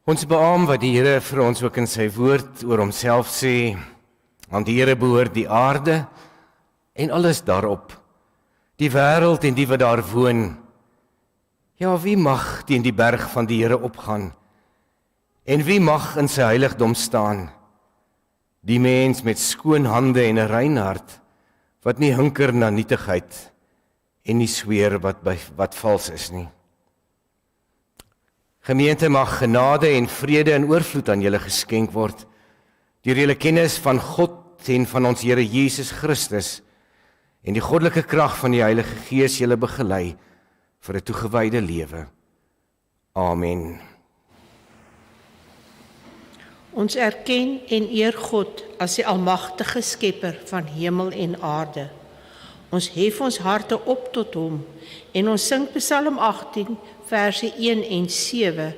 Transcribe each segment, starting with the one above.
Ons beamoen wat die Here vir ons ook in sy woord oor homself sê, aan die Here behoort die aarde en alles daarop, die wêreld en die wat daar woon. Ja, wie mag teen die berg van die Here opgaan? En wie mag in sy heiligdom staan? Die mens met skoon hande en 'n rein hart, wat nie hunker na nietigheid en nie sweer wat vals is nie. Gemeente, mag genade en vrede in oorvloed aan julle geskenk word, deur julle kennis van God en van ons Here Jesus Christus, en die goddelike krag van die Heilige Gees julle begelei vir 'n toegewyde lewe. Amen. Ons erken en eer God as die almagtige skepper van hemel en aarde. Ons hef ons harte op tot hom en ons sing Psalm 18 verse 1 en 7.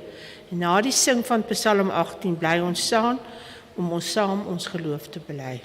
En na die sing van Psalm 18 bly ons saam om ons saam ons geloof te bely.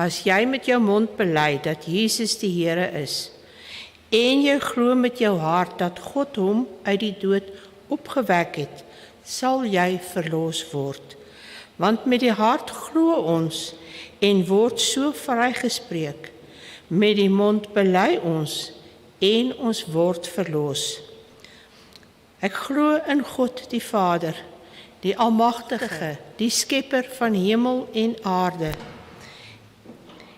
As jy met jou mond bely dat Jesus die Here is, en jy glo met jou hart dat God hom uit die dood opgewek het, sal jy verlos word. Want met die hart glo ons en word so vrygespreek. Met die mond bely ons en ons word verlos. Ek glo in God die Vader, die Almagtige, die Skepper van hemel en aarde,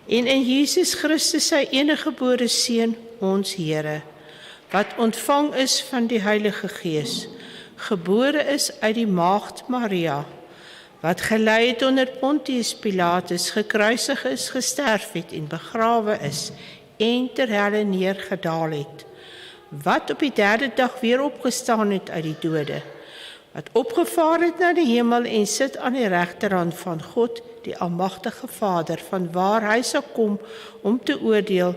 en in Jesus Christus sy eniggebore Seun, ons Here, wat ontvang is van die Heilige Gees, gebore is uit die maagd Maria, wat gelei het onder Pontius Pilatus, gekruisig is, gesterf het en begrawe is, en ter helle neergedaal het, wat op die 3de dag weer opgestaan het uit die dode, wat opgevaar het na die hemel en sit aan die regterhand van God, die Almagtige Vader, van waar hy sal kom om te oordeel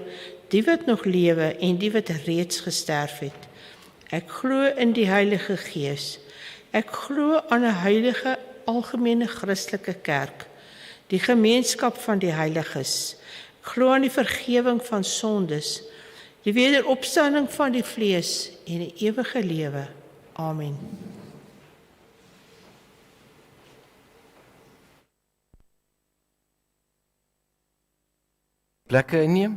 die wat nog lewe en die wat reeds gesterf het. Ek glo in die Heilige Gees. Ek glo aan 'n heilige algemene Christelike kerk, die gemeenskap van die heiliges. Ek glo aan die vergifnis van sondes, die wederopstanding van die vlees en die ewige lewe. Amen. Plekke inneem.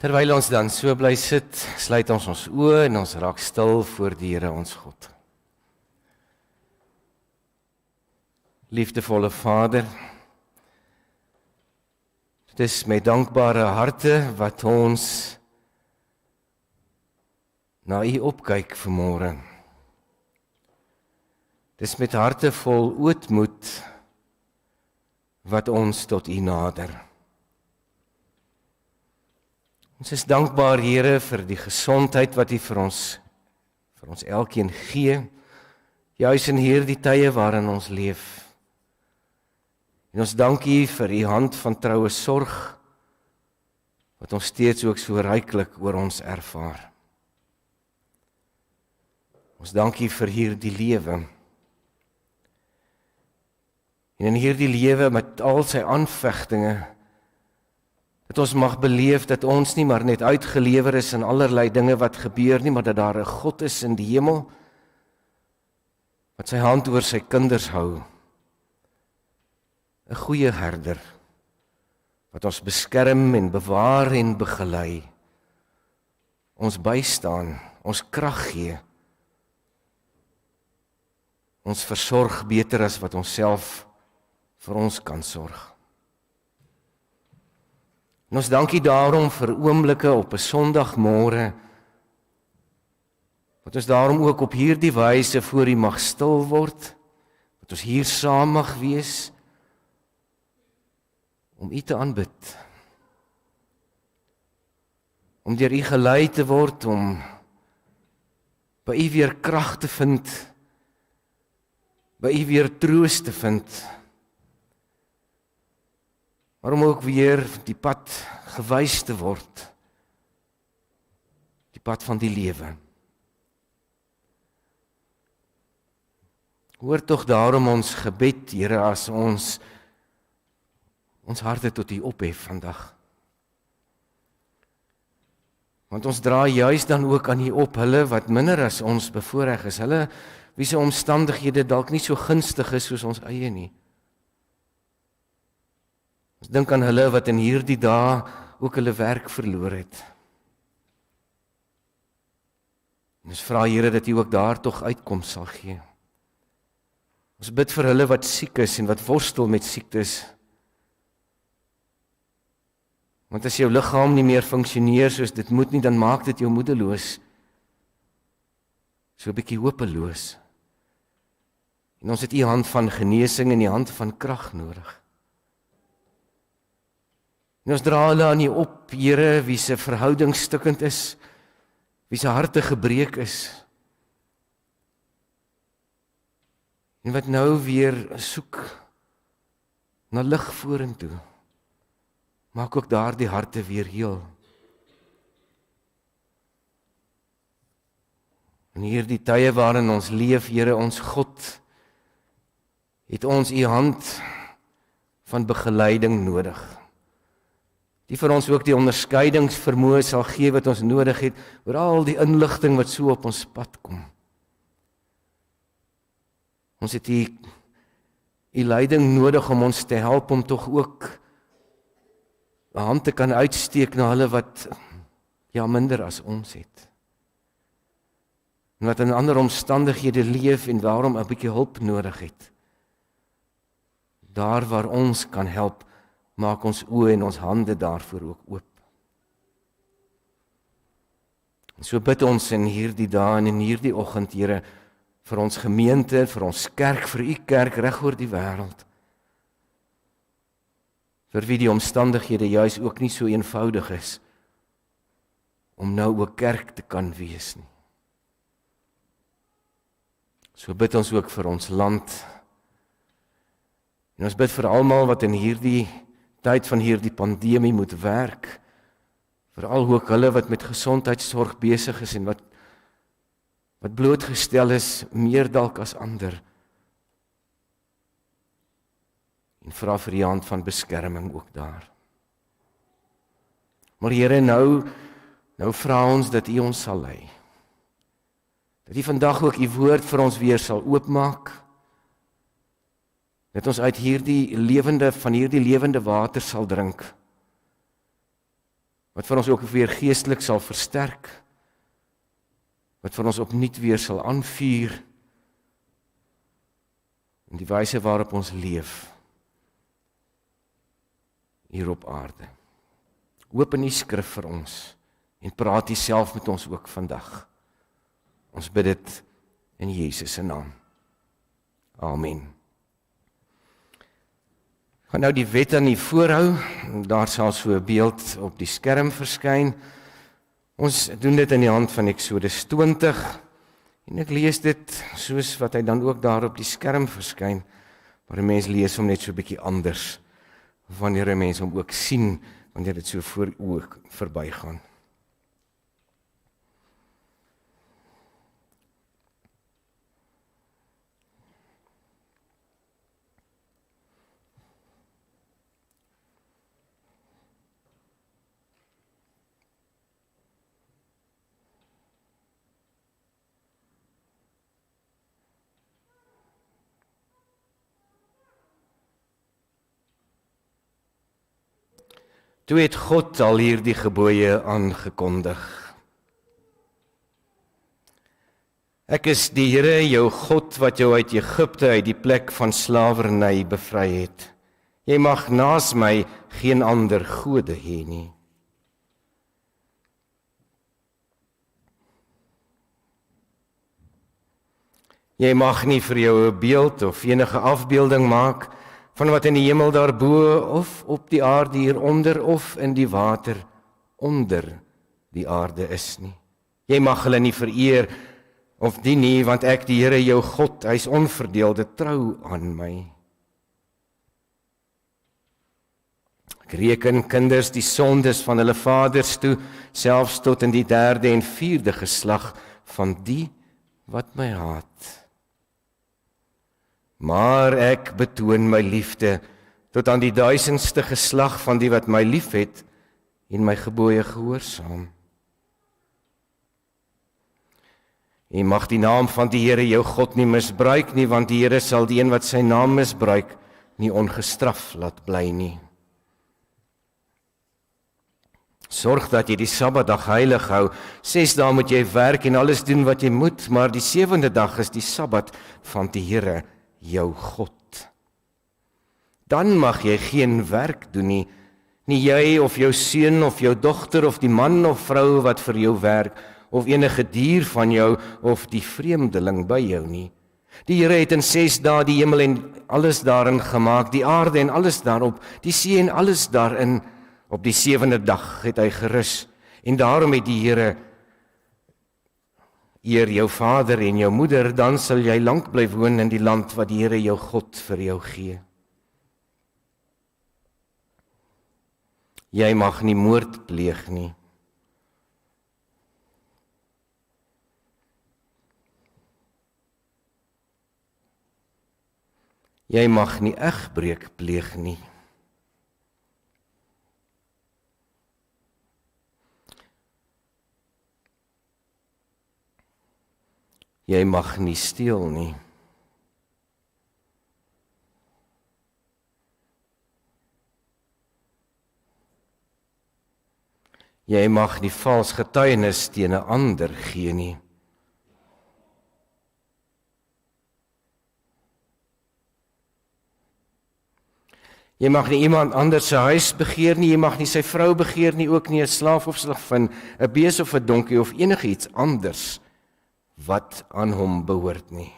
Terwyl ons dan so bly sit, sluit ons ons oë en ons raak stil voor die Here ons God. Liefdevolle Vader, dit is met dankbare harte wat ons na U opkyk vanmôre. Dis met harte vol ootmoed wat ons tot U nader. Ons is dankbaar, Here, vir die gesondheid wat U vir ons elkeen gee, juis in hierdie tye waarin ons leef. En ons dank U vir U hand van troue sorg, wat ons steeds ook so ryklik oor ons ervaar. Ons dank U vir hierdie lewe. En in hierdie lewe met al sy aanvegtinge, dat ons mag beleef dat ons nie maar net uitgelewer is in allerlei dinge wat gebeur nie, maar dat daar 'n God is in die hemel, wat sy hand oor sy kinders hou. 'n Goeie herder, wat ons beskerm en bewaar en begelei, ons bystaan, ons krag gee, ons versorg beter as wat ons self vir ons kan sorg. En ons dank U daarom vir oomblikke op 'n Sondagmôre, wat ons daarom ook op hierdie wyse voor U mag stil word, wat ons hier saam mag wees, om U te aanbid, om deur U gelei te word, om by U weer krag te vind, by U weer troos te vind, maar om ook weer die pad gewys te word, die pad van die lewe. Hoor tog daarom ons gebed, Here, as ons harte tot U ophef vandag. Want ons dra juis dan ook aan U op hulle wat minder as ons bevoorreg is, hulle wie se omstandighede dalk nie so gunstig is soos ons eie nie. Ons dink aan hulle wat in hierdie dae ook hulle werk verloor het. En ons vra, Here, dat U ook daar tog uitkoms sal gee. Ons bid vir hulle wat siek is en wat worstel met siektes. Want as jou liggaam nie meer funksioneer soos dit moet nie, dan maak dit jou moedeloos. So 'n bietjie hopeloos. En ons het U hand van genesing en die hand van krag nodig. En ons dra hulle aan U op, Here, wie se verhouding stukkend is, wie se harte gebreek is, en wat nou weer soek na lig vorentoe. Maak ook daardie harte weer heel. In hierdie tye waarin ons leef, Here, ons God, het ons U hand van begeleiding nodig, die vir ons ook die onderskeidingsvermoë sal gee wat ons nodig het, oor al die inligting wat so op ons pad kom. Ons het U leiding nodig om ons te help om tog ook 'n hand te kan uitsteek na hulle wat minder as ons het. En wat in ander omstandighede leef en waarom 'n bietjie hulp nodig het. Daar waar ons kan help, maak ons oë en ons hande daarvoor ook oop. En so bid ons in hierdie dae en in hierdie oggend, Here, vir ons gemeente, vir ons kerk, vir U kerk reg oor die wêreld. Vir wie die omstandighede juis ook nie so eenvoudig is om nou ook kerk te kan wees nie. So bid ons ook vir ons land. En ons bid vir almal wat in hierdie tyd van hierdie pandemie moet werk, veral ook hulle wat met gesondheidsorg besig is en wat blootgestel is, meer dalk as ander. En vra vir die hand van beskerming ook daar. Maar Here, nou vra ons dat U ons sal lei. Dat U vandag ook U woord vir ons weer sal oopmaak. Dat ons uit van hierdie lewende water sal drink. Wat vir ons ook weer geestelik sal versterk. Wat vir ons opnuut weer sal aanvuur. En die wyse waarop ons leef. Hier op aarde. Open die skrif vir ons. En praat U self met ons ook vandag. Ons bid dit in Jesus se naam. Amen. Ek gaan nou die wet aan U voorhou. Daar sal so 'n beeld op die skerm verskyn. Ons doen dit in die hand van Eksodus 20. En ek lees dit soos wat hy dan ook daar op die skerm verskyn. Maar 'n mens lees hom net so 'n bietjie anders. Wanneer 'n mens hom ook sien, wanneer dit so voor oë verbygaan. Toe het God al hierdie gebooie aangekondig. Ek is die Here, jou God, wat jou uit Egipte, uit die plek van slawerny bevry het. Jy mag naas my geen ander gode hê nie. Jy mag nie vir jou 'n beeld of enige afbeelding maak van wat in die hemel daarbo of op die aarde hieronder of in die water onder die aarde is nie. Jy mag hulle nie vereer of dien nie, want ek die Here jou God, hy is onverdeelde trou aan my. Ek reken kinders die sondes van hulle vaders toe, selfs tot in die 3de en 4de geslag van die wat my haat. Maar ek betoon my liefde tot aan die 1000ste geslag van die wat my liefhet en my gebooie gehoorsaam. Jy mag die naam van die Here jou God nie misbruik nie, want die Here sal die een wat sy naam misbruik nie ongestraf laat bly nie. Sorg dat jy die Sabbatdag heilig hou. 6 dae moet jy werk en alles doen wat jy moet, maar die 7de dag is die Sabbat van die Here jou God. Dan mag jy geen werk doen nie, nie jy of jou seun of jou dogter of die man of vrou wat vir jou werk, of enige dier van jou of die vreemdeling by jou nie. Die Here het in 6 dae die hemel en alles daarin gemaak, die aarde en alles daarop, die see en alles daarin. Op die 7de dag het hy gerus, en daarom het die Here eer jou vader en jou moeder, dan sal jy lank bly woon in die land wat die Here jou God vir jou gee. Jy mag nie moord pleeg nie. Jy mag nie egbreek pleeg nie. Jy mag nie steel nie. Jy mag nie vals getuienis teen 'n ander gee nie. Jy mag nie iemand anders se huis begeer nie, jy mag nie sy vrou begeer nie, ook nie 'n slaaf of slavin, 'n bees of 'n donkie of enigiets anders wat aan hom behoort nie.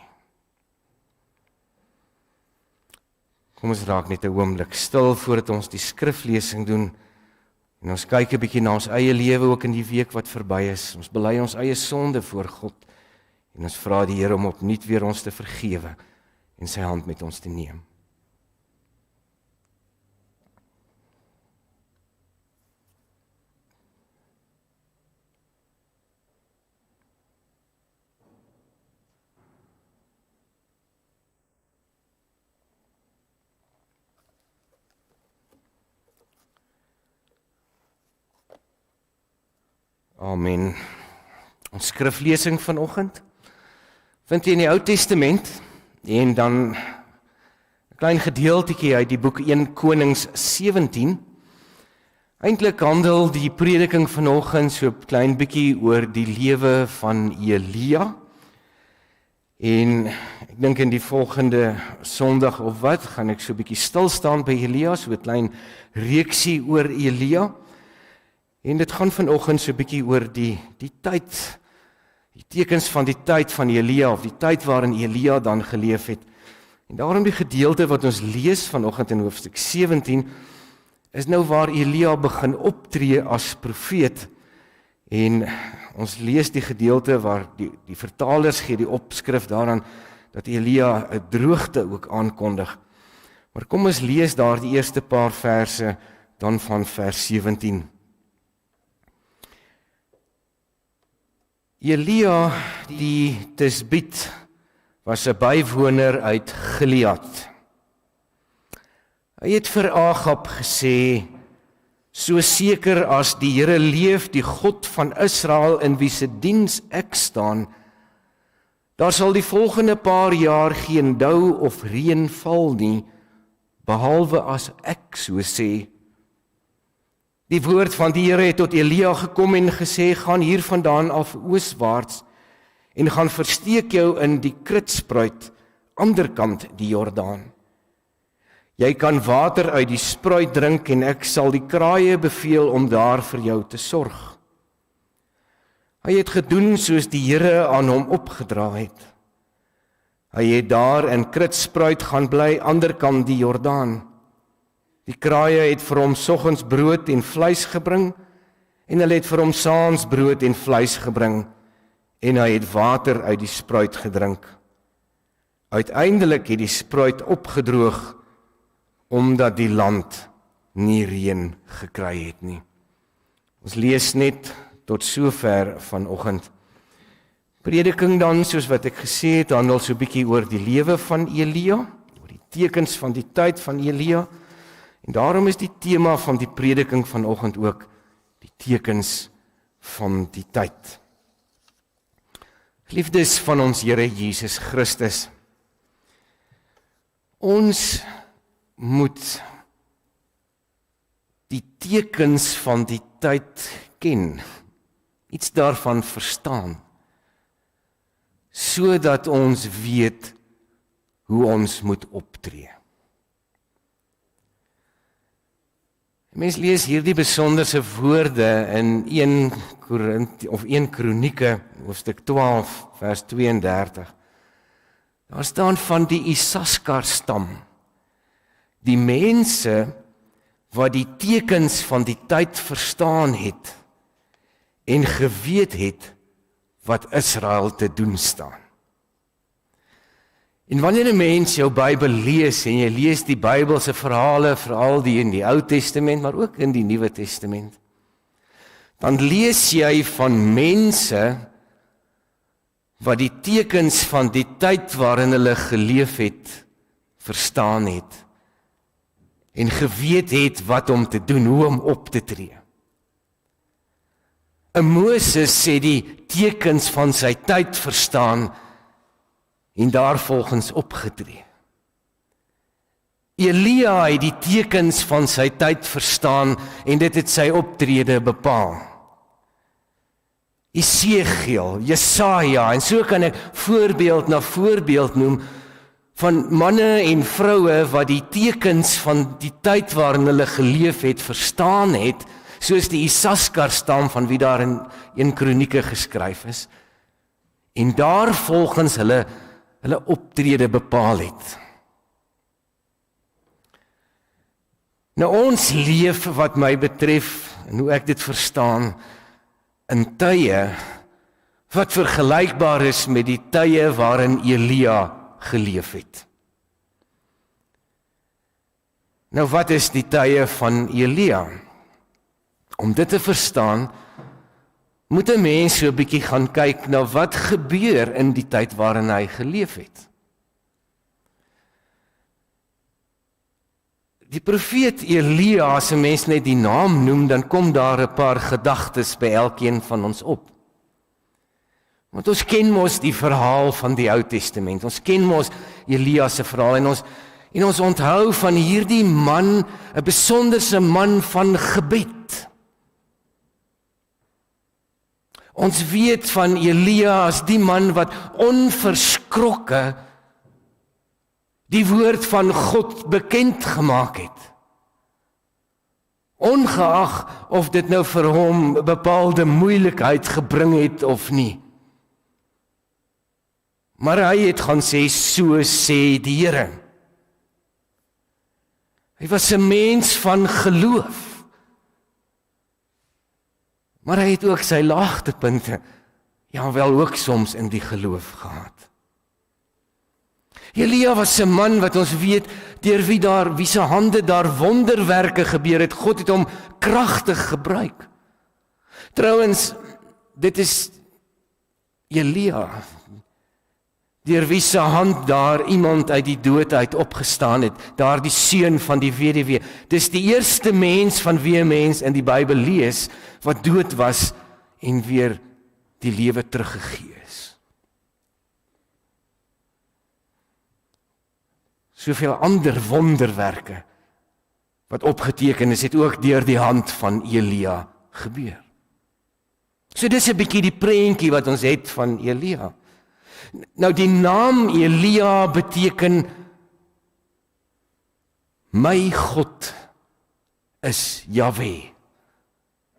Kom ons raak net 'n oomblik stil voordat ons die skriflesing doen en ons kyk 'n bietjie na ons eie lewe ook in die week wat verby is. Ons bely ons eie sonde voor God en ons vra die Here om opnuut weer ons te vergewe en sy hand met ons te neem. Amen. Ons skriflesing vanoggend vind jy in die Ou Testament en dan 'n klein gedeeltjie uit die boek 1 Konings 17. Eintlik handel die prediking vanoggend so 'n klein bietjie oor die lewe van Elia. En ek dink in die volgende Sondag of wat, gaan ek so 'n bietjie stil staan by Elia, so 'n klein reeksie oor Elia. En dit gaan vanoggend so 'n bietjie oor die tyd, die tekens van die tyd van Elia, of die tyd waarin Elia dan geleef het. En daarom die gedeelte wat ons lees vanoggend in hoofstuk 17, is nou waar Elia begin optree as profeet. En ons lees die gedeelte waar die vertalers gee die opskrif daaraan, dat Elia 'n droogte ook aankondig. Maar kom ons lees daar die eerste paar verse, dan van vers 17. Elia die Tisbiet was 'n bywoner uit Gilead. Hy het vir Agab gesê, so seker as die Here leef, die God van Israel in wie se diens ek staan, daar sal die volgende paar jaar geen dou of reën val nie, behalwe as ek so sê. Die woord van die Here het tot Elia gekom en gesê, gaan hier vandaan af ooswaarts en gaan versteek jou in die Kritspruit, anderkant die Jordaan. Jy kan water uit die spruit drink en ek sal die kraaie beveel om daar vir jou te sorg. Hy het gedoen soos die Here aan hom opgedra het. Hy het daar in Kritspruit gaan bly, anderkant die Jordaan. Die kraaie het vir hom soggens brood en vleis gebring, en hulle het vir hom saans brood en vleis gebring, en hy het water uit die spruit gedrink. Uiteindelik het die spruit opgedroog, omdat die land nie reën gekry het nie. Ons lees net tot sover vanoggend. Prediking dan, soos wat ek gesê het, handel so 'n bietjie oor die lewe van Elia, oor die tekens van die tyd van Elia, en daarom is die tema van die prediking vanoggend ook die tekens van die tyd. Geliefdes van ons Here Jesus Christus, ons moet die tekens van die tyd ken, iets daarvan verstaan, sodat ons weet hoe ons moet optree. Mens lees hierdie besonderse woorde in 1 Kronieke, hoofstuk 12, vers 32. Daar staan van die Isaskar stam, die mense wat die tekens van die tyd verstaan het en geweet het wat Israel te doen staan. En wanneer 'n mens jou Bybel lees en jy lees die Bybelse verhale, veral die in die Ou Testament, maar ook in die Nuwe Testament, dan lees jy van mense wat die tekens van die tyd waarin hulle geleef het, verstaan het en geweet het wat om te doen, hoe om op te tree. 'n Moses het die tekens van sy tyd verstaan en daarvolgens opgetree. Elia het die tekens van sy tyd verstaan en dit het sy optrede bepaal. Esegiel, Jesaja, en so kan ek voorbeeld na voorbeeld noem van manne en vroue wat die tekens van die tyd waarin hulle geleef het, verstaan het, soos die Isaskar stam van wie daar in 1 Kronieke geskryf is, en daar volgens hulle optrede bepaal het. Nou ons leef wat my betref, en hoe ek dit verstaan, in tye wat vergelykbaar is met die tye waarin Elia geleef het. Nou wat is die tye van Elia? Om dit te verstaan, moet 'n mens so 'n bietjie gaan kyk na wat gebeur in die tyd waarin hy geleef het. Die profeet Elia, as 'n mens net die naam noem, dan kom daar 'n paar gedagtes by elkeen van ons op. Want ons ken mos die verhaal van die Ou Testament. Ons ken mos Elia se verhaal en ons onthou van hierdie man, 'n besonderse man van gebed. Ons weet van Elia as die man wat onverskrokke die woord van God bekend gemaak het. Ongeag of dit nou vir hom bepaalde moeilikheid gebring het of nie. Maar hy het gaan sê, so sê die Here. Hy was 'n mens van geloof. Maar hy het ook sy laagtepunte, ja wel ook soms in die geloof gehad. Elia was 'n man wat ons weet, deur wie se hande daar wonderwerke gebeur het. God het hom kragtig gebruik. Trouwens, dit is Elia, deur wie se hand daar iemand uit die dood uit opgestaan het, daar die seun van die weduwee. Dis die eerste mens van wie 'n mens in die Bybel lees, wat dood was en weer die lewe teruggegee is. Soveel ander wonderwerke wat opgeteken is, het ook deur die hand van Elia gebeur. So dis 'n bietjie die prentjie wat ons het van Elia. Nou die naam Elia beteken my God is Jahwe.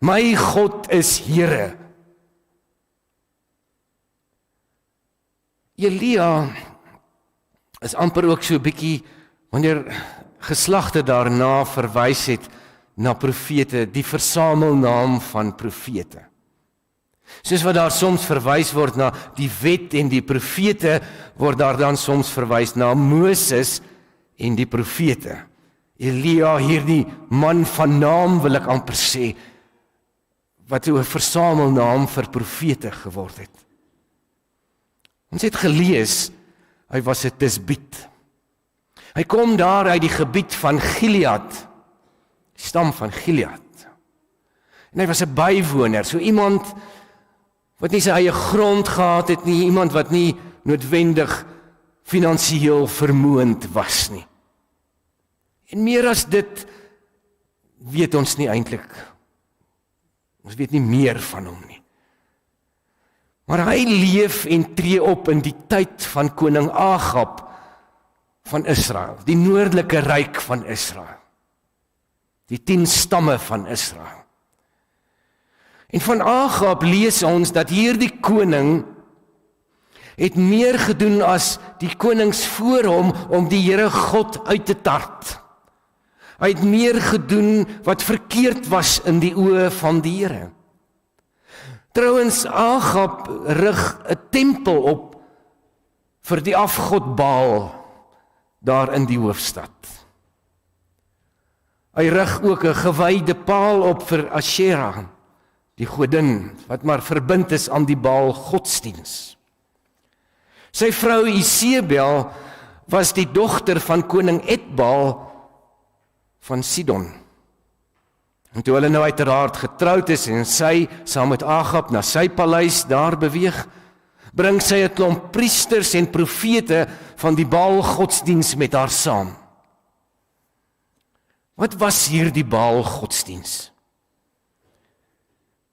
My God is Here. Elia is amper ook so 'n bietjie, wanneer geslagte daarna verwys het na profete, die versamelnaam van profete. Soos wat daar soms verwys word na die wet en die profete, word daar dan soms verwys na Moses en die profete. Elia, hierdie man van naam wil ek amper sê, wat 'n versamelnaam vir profete geword het. Ons het gelees, hy was 'n Tisbiet. Hy kom daar uit die gebied van Gilead, die stam van Gilead. En hy was 'n bywoner, so iemand wat nie sy eie grond gehad het nie, iemand wat nie noodwendig finansiëel vermoënd was nie. En meer as dit weet ons nie eintlik. Ons weet nie meer van hom nie. Maar hy leef en tree op in die tyd van koning Agab van Israel, die noordelike ryk van Israel, die 10 stamme van Israel. En van Agab lees ons dat hierdie koning het meer gedoen as die konings voor hom om die Here God uit te tart. Hy het meer gedoen wat verkeerd was in die oë van die Here. Trouwens, Agab rig 'n tempel op vir die afgod Baal daar in die hoofstad. Hy rig ook 'n gewyde paal op vir Asherah, die godin wat maar verbind is aan die Baal godsdiens. Sy vrou Isebel was die dogter van koning Etbaal van Sidon. En toe hulle nou uiteraard getroud is en sy saam met Agab na sy paleis daar beweeg, bring sy 'n klomp priesters en profete van die Baal godsdiens met haar saam. Wat was hier die Baal godsdiens?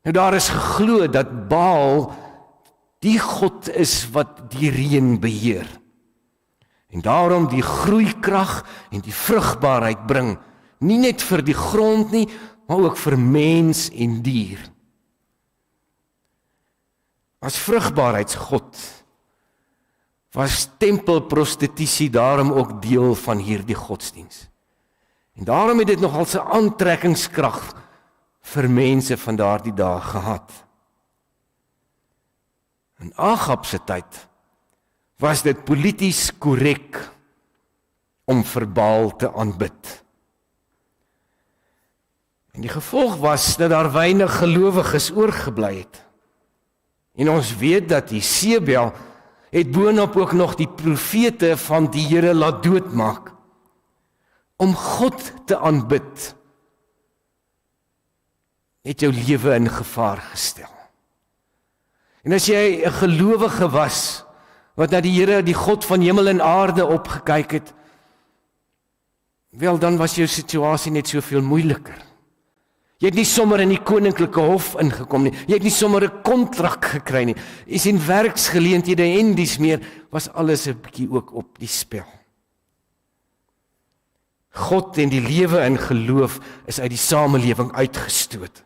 Nou daar is geglo dat Baal die God is wat die reën beheer. En daarom die groeikrag en die vrugbaarheid bring, nie net vir die grond nie, maar ook vir mens en dier. As vrugbaarheidsgod was tempelprostitusie daarom ook deel van hierdie godsdiens. En daarom het dit nogal 'n aantrekkingskrag vir mense van daardie dae gehad. In Agab se tyd was dit polities korrek om vir Baal te aanbid. En die gevolg was dat daar weinig gelowiges oorgebly het. En ons weet dat Isebel het boonop ook nog die profete van die Here laat doodmaak. om God te aanbid, het jou lewe in gevaar gestel. En as jy 'n gelowige was, wat na die Here, die God van hemel en aarde opgekyk het, wel, dan was jou situasie net soveel moeiliker. Jy het nie sommer in die koninklike hof ingekom nie, jy het nie sommer 'n kontrak gekry nie, jy sien werksgeleenthede en dies meer, was alles 'n bietjie ook op die spel. God en die lewe in geloof is uit die samelewing uitgestoot.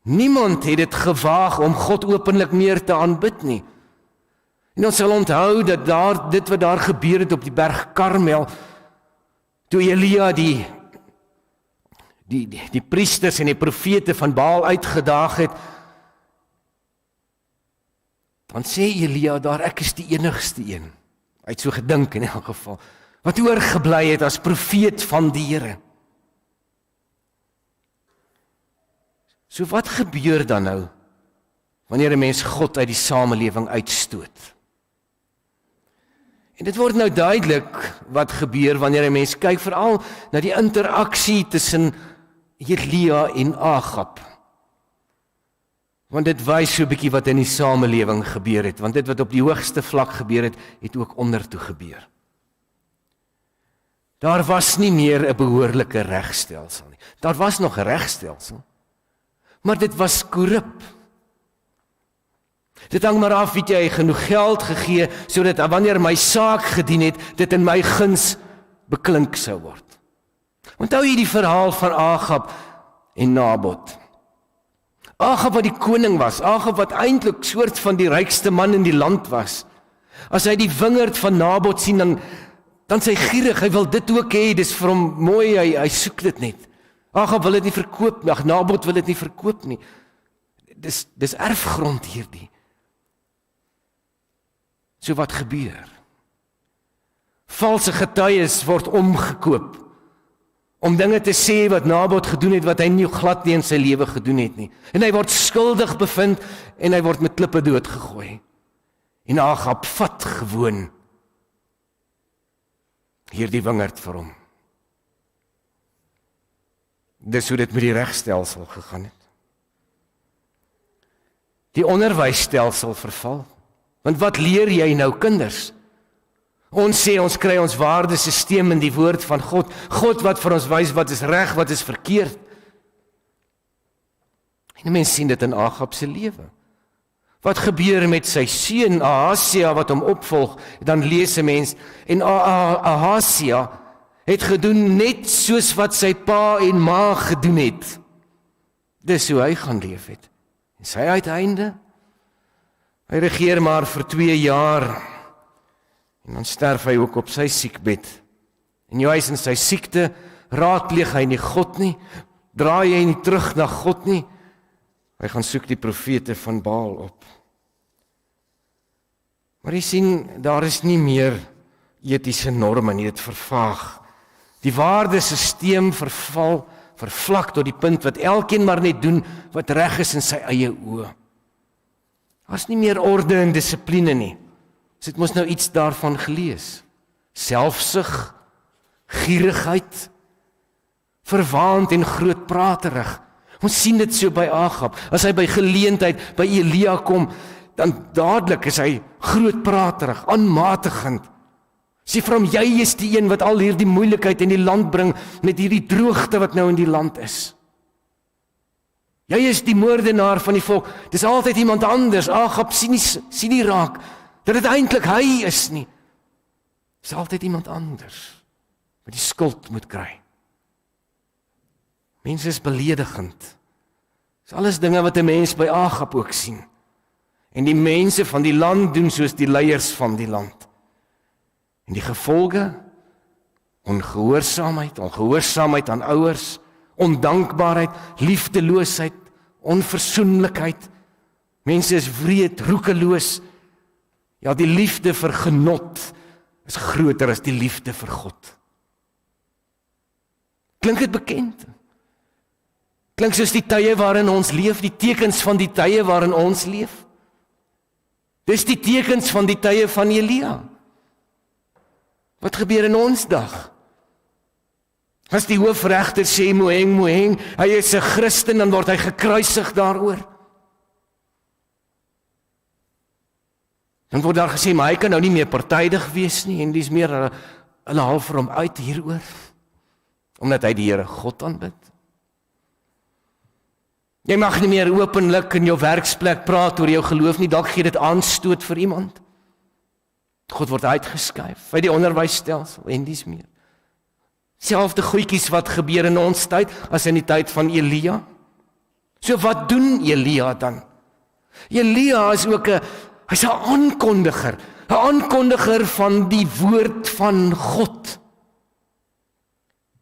Niemand het dit gewaag om God openlik meer te aanbid nie. En ons sal onthou dat dit wat daar gebeur het op die berg Karmel, toe Elia die priesters en die profete van Baal uitgedaag het, dan sê Elia daar, ek is die enigste een. Hy het so gedink in elk geval, wat oorgebly het as profeet van die Here. So wat gebeur dan nou, wanneer 'n mens God uit die samelewing uitstoot? En dit word nou duidelik wat gebeur wanneer 'n mens kyk veral na die interaksie tussen Elia en Agab. Want dit wys so 'n bietjie wat in die samelewing gebeur het, want dit wat op die hoogste vlak gebeur het, het ook ondertoe gebeur. Daar was nie meer 'n behoorlike regstelsel nie. Daar was nog 'n regstelsel, maar dit was korrup. Dit hang maar af, weet jy, genoeg geld gegee, sodat wanneer my saak gedien het, dit in my guns beklink sou word. Onthou jy die verhaal van Agab en Nabot? Agab wat die koning was, Agab wat eintlik soort van die rykste man in die land was. As hy die wingerd van Nabot sien, dan sy gierig, hy wil dit ook hê, dis vir hom mooi, hy soek dit net. Agab wil dit nie verkoop nie, Nabot wil dit nie verkoop nie. Dis erfgrond hierdie. So wat gebeur? Valse getuies word omgekoop, om dinge te sê wat Nabot gedoen het, wat hy nie glad nie in sy lewe gedoen het nie. En hy word skuldig bevind, en hy word met klippe doodgegooi. En Agab vat gewoon hierdie wingerd vir hom. Dis hoe dit met die regstelsel gegaan het. Die onderwysstelsel verval. Want wat leer jy nou kinders? Ons sê ons kry ons waardesisteem in die woord van God. God wat vir ons wys wat is reg, wat is verkeerd. En mense sien dit in Agab se lewe. Wat gebeur met sy seun Ahasia wat hom opvolg? Dan lees 'n mens, en Ahasia het gedoen net soos wat sy pa en ma gedoen het. Dis hoe hy gaan leef het. En sy uiteinde, hy regeer maar vir 2 jaar, en dan sterf hy ook op sy siekbed. En juis in sy siekte raadpleeg hy nie God nie, draai hy nie terug na God nie, hy gaan soek die profete van Baal op. Maar jy sien, daar is nie meer etiese norme nie, dit vervaag. Die waardesisteem vervlak tot die punt wat elkeen maar net doen wat reg is in sy eie oë. Daar is nie meer orde en dissipline nie. Ons het mos nou iets daarvan gelees. Selfsug, gierigheid, verwaand en grootpraterig. Ons sien dit so by Agab. As hy by geleentheid by Elia kom, dan dadelik is hy grootpraterig, aanmatigend. Sê vir hom, jy is die een wat al hierdie moeilikheid in die land bring, met hierdie droogte wat nou in die land is. Jy is die moordenaar van die volk. Dis altyd iemand anders. Agab sien nie raak dat dit eintlik hy is nie. Dis altyd iemand anders wat die skuld moet kry. Mense is beledigend. Dis alles dinge wat 'n mens by Agab ook sien. En die mense van die land doen soos die leiers van die land. En die gevolge, ongehoorsaamheid aan ouers, ondankbaarheid, liefdeloosheid, onversoenlikheid. Mense is wreed, roekeloos. Ja, die liefde vir genot is groter as die liefde vir God. Klink dit bekend? Klink soos die tye waarin ons leef, die tekens van die tye waarin ons leef? Dis die tekens van die tye van Elia. Wat gebeur in ons dag? As die hoofregter sê Moeng, hy is 'n Christen, dan word hy gekruisig daaroor. Dan word daar gesê, maar hy kan nou nie meer partydig wees nie, en dis meer hulle haal vir hom uit hieroor, omdat hy die Here God aanbid. Jy mag nie meer openlik in jou werksplek praat oor jou geloof nie, dalk gee dit aanstoot vir iemand. God word uitgeskuif uit die onderwysstelsel en dis meer. Selfde goedjies wat gebeur in ons tyd as in die tyd van Elia. So wat doen Elia dan? Elia is ook hy's 'n aankondiger van die woord van God.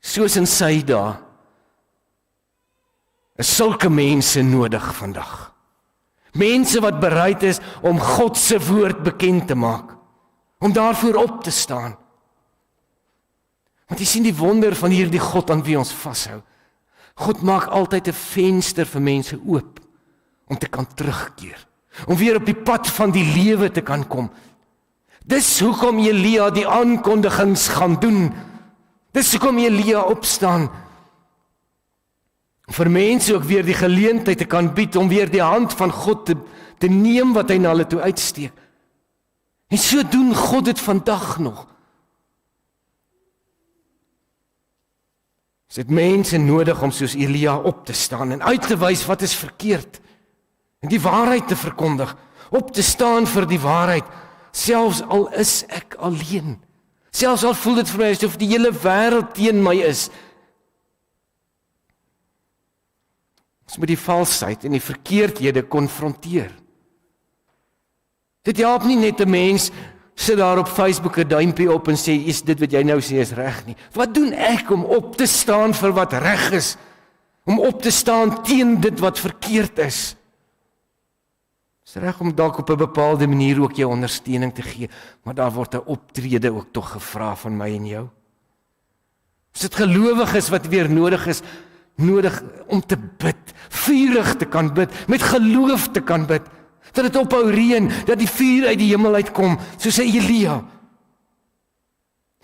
Soos in sy dae is sulke mense nodig vandag. Mense wat bereid is om God se woord bekend te maak, om daarvoor op te staan. Want jy sien die wonder van hierdie God aan wie ons vashou. God maak altyd 'n venster vir mense oop om te kan terugkeer, om weer op die pad van die lewe te kan kom. Dis hoekom Elia die aankondigings gaan doen. Dis hoekom Elia opstaan, vir mense ook weer die geleentheid te kan bied om weer die hand van God te neem wat hy na hulle toe uitsteek. En so doen God dit vandag nog. Is dit mense nodig om soos Elia op te staan en uit te wys wat is verkeerd en die waarheid te verkondig, op te staan vir die waarheid, selfs al is ek alleen, selfs al voel dit vir my asof die hele wêreld teen my is. Ons moet die valsheid en die verkeerdhede konfronteer. Dit help nie net 'n mens sit daar op Facebook 'n duimpie op en sê, is dit wat jy nou sê is reg nie. Wat doen ek om op te staan vir wat reg is? Om op te staan teen dit wat verkeerd is? Is reg om dalk op 'n bepaalde manier ook jou ondersteuning te gee, maar daar word 'n optrede ook tog gevra van my en jou. Is dit gelowiges wat weer nodig om te bid, vurig te kan bid, met geloof te kan bid, dat dit ophou reën, dat die vuur uit die hemel uitkom, soos 'n Elia.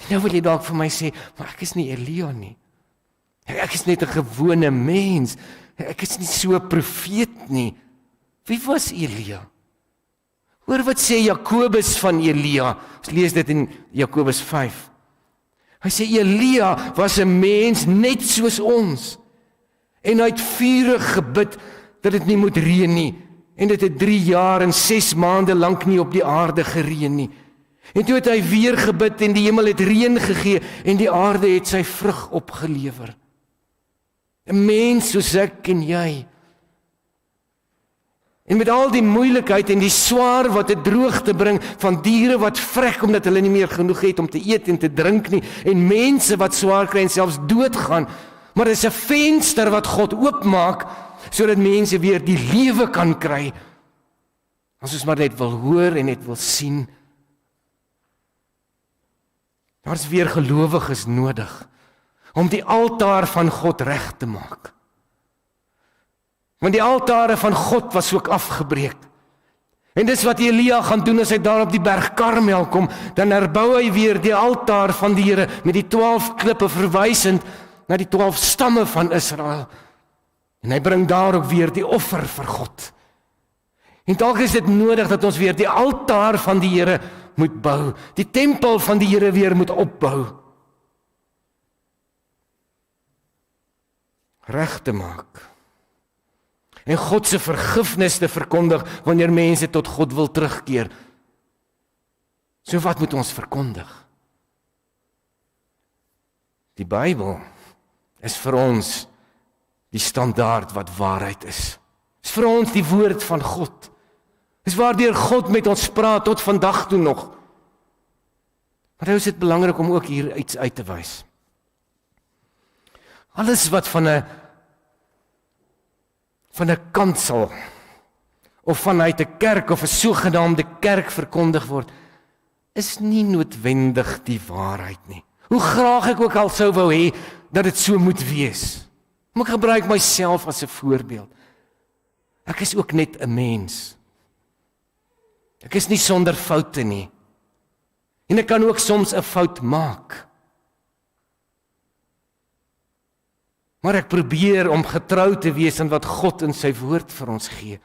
Nou wil jy dalk vir my sê, maar ek is nie Elia nie. Ek is net 'n gewone mens. Ek is nie so 'n profeet nie. Wie was Elia? Hoor wat sê Jakobus van Elia. Ons lees dit in Jakobus 5. Hy sê Elia was 'n mens net soos ons. En hy het vurig gebid dat dit nie moet reën nie. En dit het 3 jaar en 6 maande lank nie op die aarde gereën nie. En toe het hy weer gebid en die hemel het reën gegee en die aarde het sy vrug opgelewer. 'n Mens soos ek en jy. En met al die moeilikheid en die swaar wat dit droog te bring van diere wat vrek omdat hulle nie meer genoeg het om te eet en te drink nie, en mense wat swaar kry en selfs doodgaan, maar dit is 'n venster wat God oopmaak sodat mense weer die lewe kan kry. As ons maar net wil hoor en net wil sien. Daar is weer gelowiges nodig om die altaar van God reg te maak. Want die altare van God was ook afgebreek. En dis wat Elia gaan doen as hy daar op die berg Karmel kom, dan herbou hy weer die altaar van die Here met die 12 klippe verwysend na die 12 stamme van Israel. En hy bring daar ook weer die offer vir God. En dalk is dit nodig dat ons weer die altaar van die Here moet bou, die tempel van die Here weer moet opbou. Reg te maak. En God se vergifnis te verkondig wanneer mense tot God wil terugkeer. So wat moet ons verkondig? Die Bybel is vir ons die standaard wat waarheid is. Is vir ons die woord van God. Is waardeur God met ons praat tot vandag toe nog. Maar nou is dit belangrik om ook hier iets uit te wys. Alles wat van 'n kansel of vanuit 'n kerk of 'n sogenaamde kerk verkondig word, is nie noodwendig die waarheid nie. Hoe graag ek ook al sou wou hê dat dit so moet wees. Maar ek gebruik myself as 'n voorbeeld. Ek is ook net 'n mens. Ek is nie sonder foute nie. En ek kan ook soms 'n fout maak. Maar ek probeer om getrou te wees aan wat God in sy woord vir ons gee.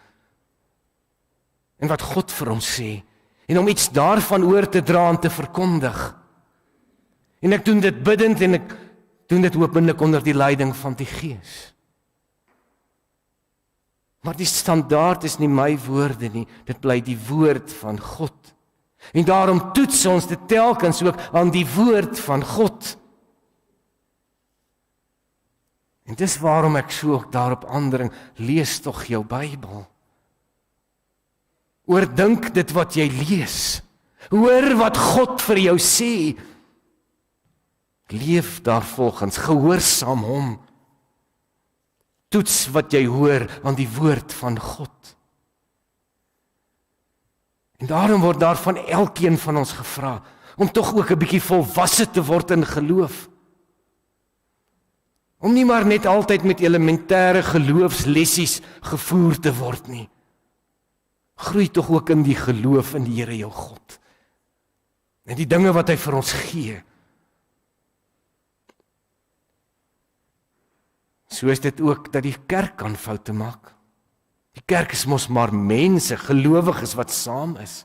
En wat God vir ons sê. En om iets daarvan oor te dra en te verkondig. En ek doen dit bidend en ek doen dit openlik onder die leiding van die Gees. Maar die standaard is nie my woorde nie, dit bly die woord van God. En daarom toets ons dit telkens ook aan die woord van God. En dis waarom ek so ook daarop aandring, lees tog jou Bybel. Oordink dit wat jy lees. Hoor wat God vir jou sê. Leef daarvolgens, gehoorsaam hom. Toets wat jy hoor aan die woord van God. En daarom word daar van elkeen van ons gevra, om tog ook 'n bietjie volwasse te word in geloof. Om nie maar net altyd met elementêre geloofslessies gevoer te word nie. Groei tog ook in die geloof in die Here jou God. En die dinge wat hy vir ons gee. So is dit ook dat die kerk kan foute maak. Die kerk is mos maar mense, gelowiges wat saam is.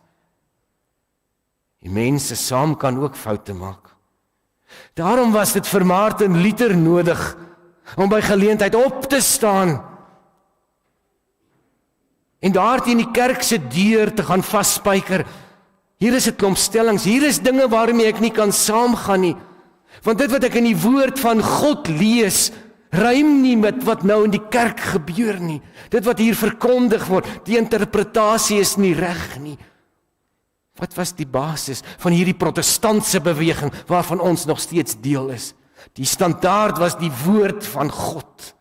Die mense saam kan ook foute maak. Daarom was dit vir Martin Luther nodig om by geleentheid op te staan en daar teen die kerk se deur te gaan vasspyker. Hier is 'n klomp stellings, hier is dinge waarmee ek nie kan saamgaan nie. Want dit wat ek in die woord van God lees, ruim nie met wat nou in die kerk gebeur nie. Dit wat hier verkondig word, die interpretasie is nie reg nie. Wat was die basis van hierdie protestantse beweging waarvan ons nog steeds deel is? Die standaard was die woord van God.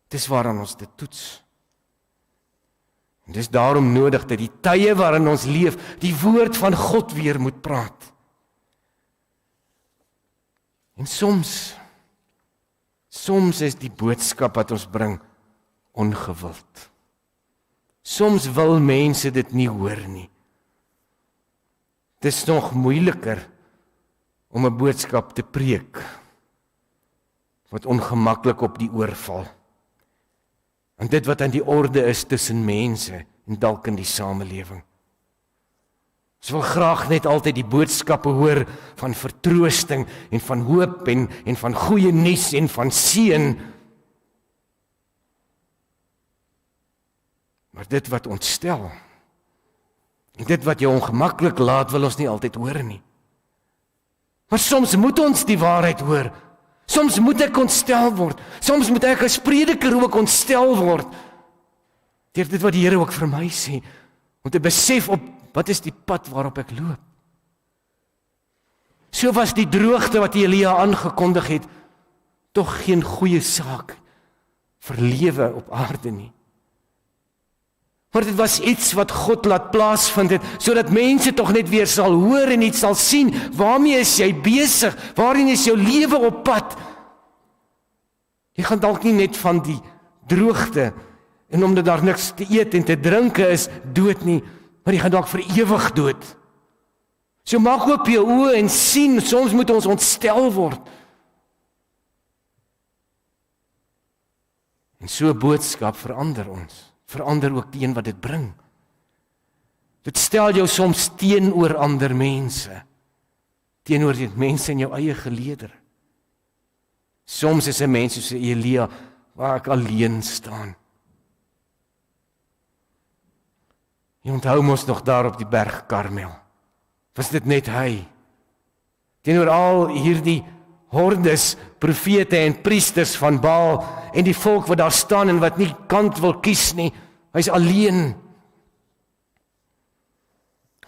Dis waaraan ons dit toets. En dis daarom nodig dat die tye waarin ons leef, die woord van God weer moet praat. En soms is die boodskap wat ons bring ongewild. Soms wil mense dit nie hoor nie. Dit is nog moeiliker om 'n boodskap te preek wat ongemaklik op die oor val. En dit wat aan die orde is tussen mense en dalk in die samelewing. Ons wil graag net altyd die boodskappe hoor van vertroosting en van hoop en van goeie nuus en van seën. Maar dit wat ontstel en dit wat jou ongemaklik laat, wil ons nie altyd hoor nie. Maar soms moet ons die waarheid hoor. Soms moet ek ontstel word. Soms moet ek as prediker ook ontstel word. Deur dit wat die Here ook vir my sê, om te besef op wat is die pad waarop ek loop. So was die droogte wat Elia aangekondig het, tog geen goeie saak vir lewe op aarde nie. Maar dit was iets wat God laat plaasvind het, sodat mense tog net weer sal hoor en iets sal sien, waarmee is jy besig, waarin is jou lewe op pad. Jy gaan dalk nie net van die droogte, en omdat daar niks te eet en te drinke is, dood nie, maar jy gaan dalk vir ewig dood. So maak oop jou oë en sien, soms moet ons ontstel word. En so 'n boodskap verander ons. Verander ook die een wat dit bring. Dit stel jou soms teenoor ander mense. Teenoor die mense in jou eie geleeder. Soms is 'n mens soos Elia, waar ek alleen staan. Jy onthou mos nog daar op die berg Karmel. Was dit net hy? Teenoor al hierdie hordes, profete en priesters van Baal en die volk wat daar staan en wat nie kant wil kies nie, hy's alleen.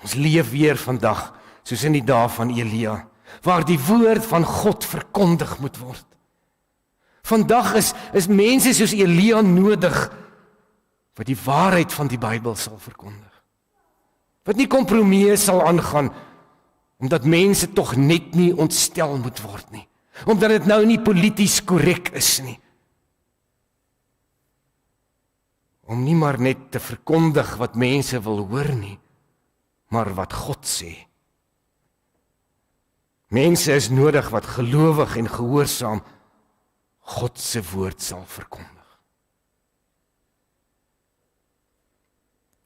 Ons leef weer vandag, soos in die dae van Elia, waar die woord van God verkondig moet word. Vandag is mense soos Elia nodig, wat die waarheid van die Bybel sal verkondig. Wat nie kompromieë sal aangaan, omdat mense tog net nie ontstel moet word nie. Omdat dit nou nie polities korrek is nie. Om nie maar net te verkondig wat mense wil hoor nie, maar wat God sê. Mense is nodig wat gelowig en gehoorsaam God se woord sal verkondig.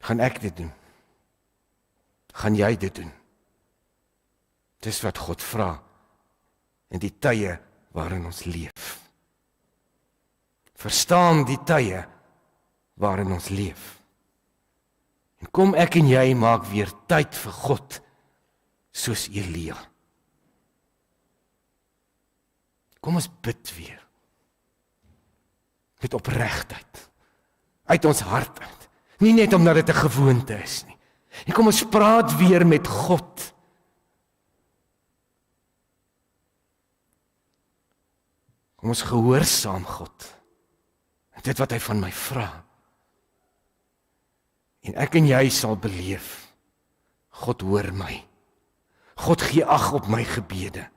Gaan ek dit doen? Gaan jy dit doen? Dis wat God vra in die tye waarin ons leef. Verstaan die tye waarin ons leef. En kom ek en jy maak weer tyd vir God soos Elia. Kom ons bid weer. Met opregtheid. Uit ons hart uit. Nie net omdat dit 'n gewoonte is nie. En kom ons praat weer met God. Kom ons gehoorsaam God. En dit wat hy van my vra. En ek en jy sal beleef. God hoor my. God gee ag op my gebede.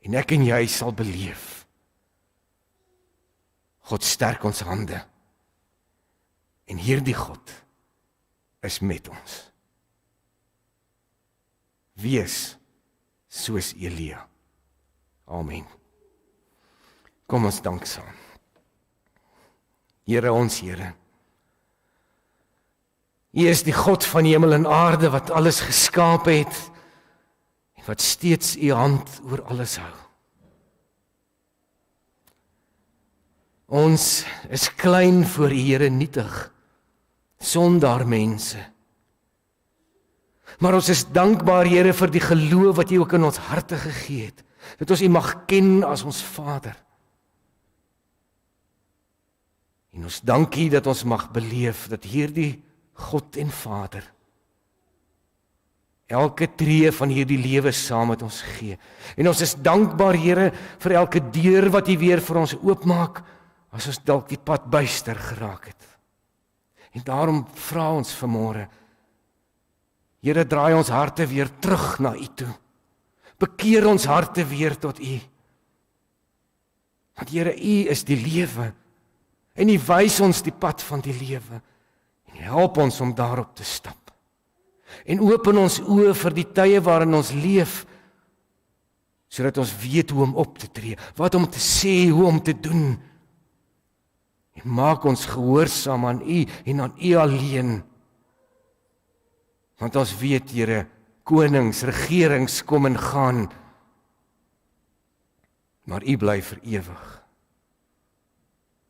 En ek en jy sal beleef. God sterk ons hande. En hierdie God is met ons. Wees soos Elia. Amen. Kom ons dank saam. Here ons Here. U is die God van die hemel en aarde wat alles geskaap het en wat steeds u hand oor alles hou. Ons is klein voor u Here, nietig, sondaar mense. Maar ons is dankbaar Here vir die geloof wat u ook in ons harte gegee het, dat ons u mag ken as ons Vader. En ons dankie dat ons mag beleef dat hierdie God en Vader elke tree van hierdie lewe saam met ons gee. En ons is dankbaar Here vir elke deur wat u weer vir ons oopmaak as ons dalk die pad buister geraak het. En daarom vra ons vanmôre, Here, draai ons harte weer terug na u toe. Bekeer ons harte weer tot u. Want Here, u is die lewe. En u wys ons die pad van die lewe. En help ons om daarop te stap. En open ons oë vir die tye waarin ons leef, sodat ons weet hoe om op te tree, wat om te sê, hoe om te doen. En maak ons gehoorsaam aan u en aan u alleen. Want ons weet, Here, konings, regerings kom en gaan, maar u bly vir ewig.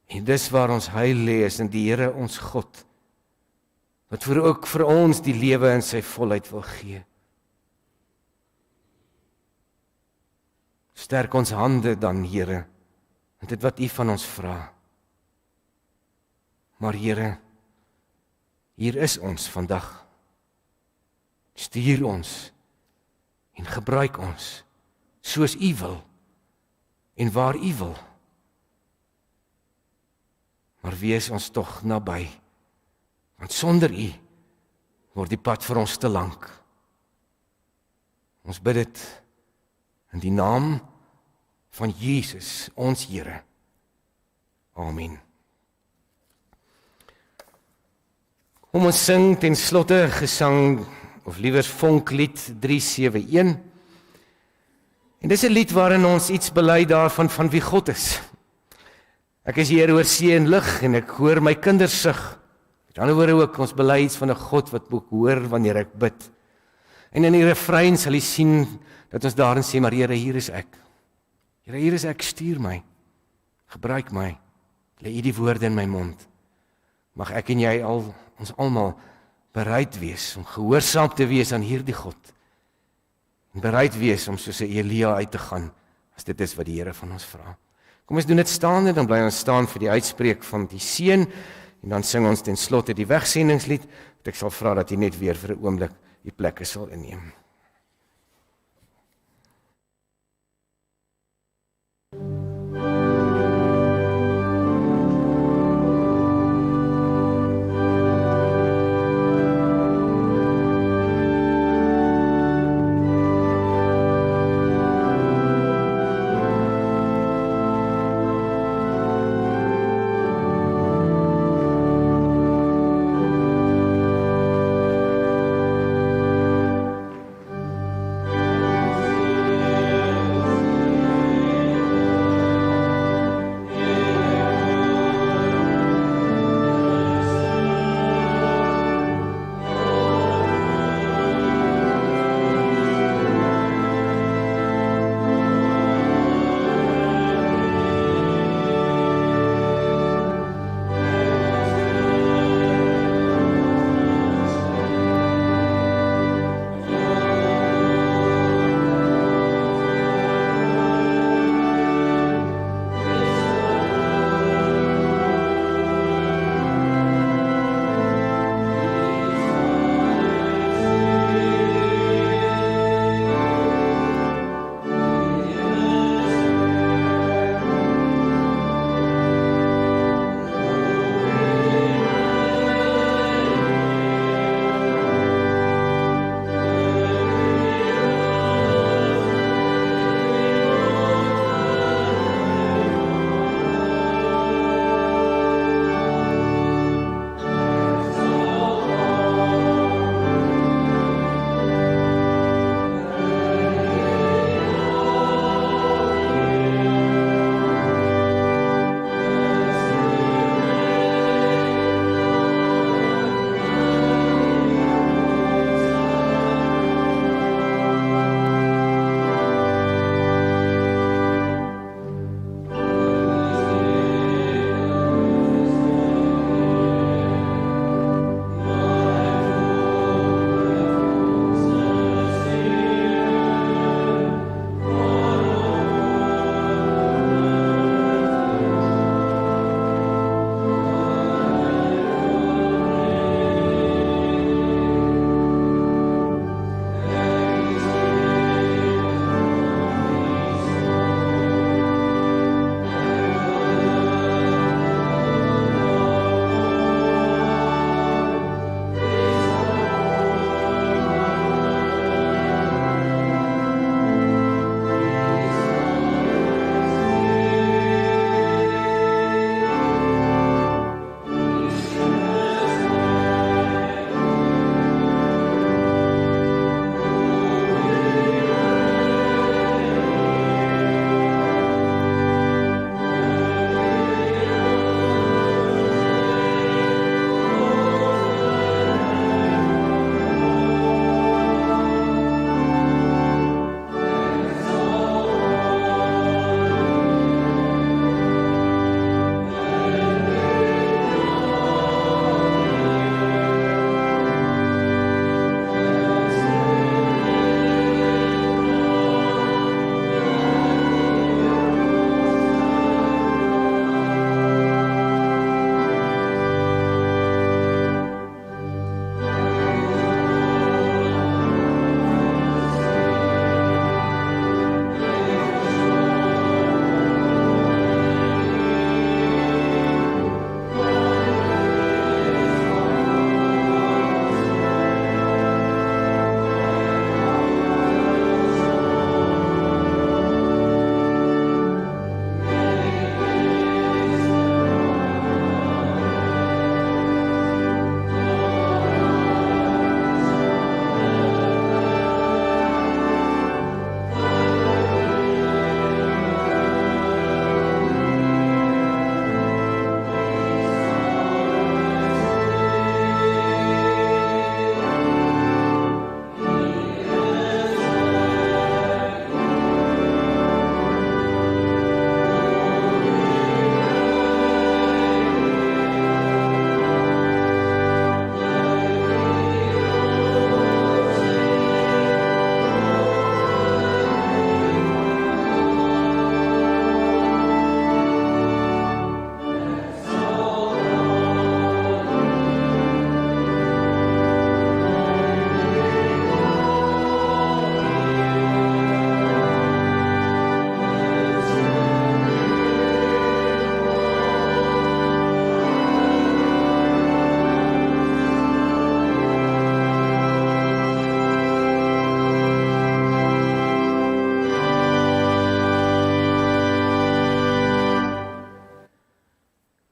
En dis waar ons heil lê, is in die Here ons God, wat ook vir ons die lewe in sy volheid wil gee. Sterk ons hande dan, Here, en dit wat u van ons vra. Maar Here, hier is ons vandag. Stuur ons en gebruik ons soos u wil en waar u wil. Maar wees ons tog naby, want sonder u word die pad vir ons te lank. Ons bid dit in die naam van Jesus, ons Here. Amen. Kom ons sing ten slotte gesang, of liewers vonklied 371. En dis 'n lied waarin ons iets bely daarvan van wie God is. Ek is hier oor see en lig en ek hoor my kinders sug. Met ander woorde ook, ons bely iets van 'n God wat ook hoor wanneer ek bid. En in die refrein sal jy sien dat ons daarin sê, maar Here, hier is ek. Here, hier is ek, stuur my. Gebruik my. Lê u die woorde in my mond. Mag ek en jy ons almal bereid wees om gehoorsaam te wees aan hierdie God. En bereid wees om soos 'n Elia uit te gaan, as dit is wat die Here van ons vra. Kom ons doen dit staande, dan bly ons staan vir die uitspreek van die seën, en dan sing ons ten slotte die wegsendingslied, wat ek sal vra dat jy net weer vir 'n oomblik die plekke sal inneem.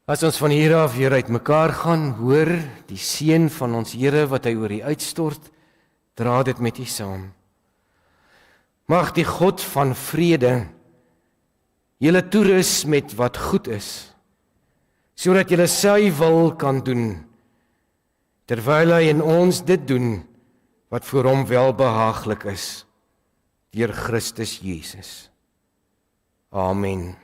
As ons van hier af weer uitmekaar gaan, hoor die seën van ons Here wat hy oor U uitstort, dra dit met U saam. Mag die God van vrede julle toerus met wat goed is, sodat julle sy wil kan doen, terwyl hy in ons dit doen, wat vir hom welbehaaglik is, deur Christus Jesus. Amen.